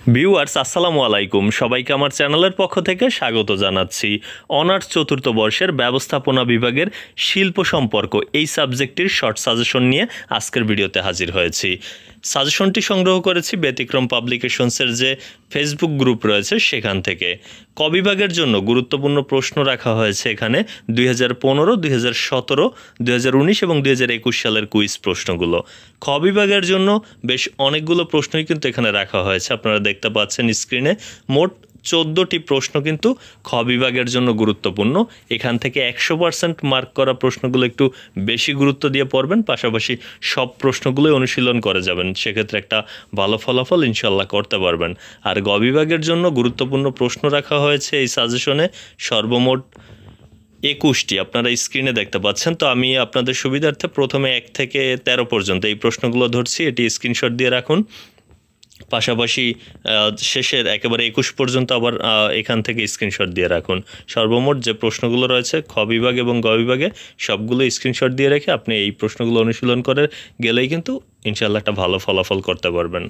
Viewers আসসালামু আলাইকুম, সবাইকে আমার চ্যানেলের পক্ষ থেকে স্বাগত জানাচ্ছি। অনার্স চতুর্থ বর্ষের ব্যবস্থাপনা বিভাগের শিল্প সম্পর্ক এই সাবজেক্টটির শর্ট সাজেশন নিয়ে আজকের ভিডিওতে হাজির হয়েছি। সাজেশনটি সংগ্রহ করেছি ব্যতিক্রম পাবলিকেশনসের যে ফেসবুক গ্রুপ রয়েছে সেখান থেকে। ক বিভাগের জন্য গুরুত্বপূর্ণ প্রশ্ন রাখা হয়েছে এখানে 2015, 2017, 2019 এবং 2021 সালের কুইজ প্রশ্নগুলো। খ বিভাগের জন্য বেশ অনেকগুলো প্রশ্নই কিন্তু এখানে রাখা হয়েছে, আপনারা দেখতে পাচ্ছেন স্ক্রিনে। মোট 14টি প্রশ্ন কিন্তু খ বিভাগের জন্য গুরুত্বপূর্ণ। এখান থেকে 100% মার্ক করা প্রশ্নগুলো একটু বেশি গুরুত্ব দিয়ে পড়বেন, পাশাপাশি সব প্রশ্নগুলোই অনুশীলন করে যাবেন, সেক্ষেত্রে একটা ভালো ফলাফল ইনশাল্লাহ করতে পারবেন। আর গ বিভাগের জন্য গুরুত্বপূর্ণ প্রশ্ন রাখা হয়েছে এই সাজেশনে সর্বমোট 21টি, আপনারা স্ক্রিনে দেখতে পাচ্ছেন। তো আমি আপনাদের সুবিধার্থে প্রথমে 1 থেকে 13 পর্যন্ত এই প্রশ্নগুলো ধরছি, এটি স্ক্রিনশট দিয়ে রাখুন। পাশাপাশি শেষের একেবারে 21 পর্যন্ত আবার এখান থেকে স্ক্রিনশট দিয়ে রাখুন। সর্বমোট যে প্রশ্নগুলো রয়েছে খ বিভাগ এবং গ বিভাগে সবগুলো স্ক্রিনশট দিয়ে রেখে আপনি এই প্রশ্নগুলো অনুশীলন করে গেলেই কিন্তু ইনশাআল্লাহ একটা ভালো ফলাফল করতে পারবেন।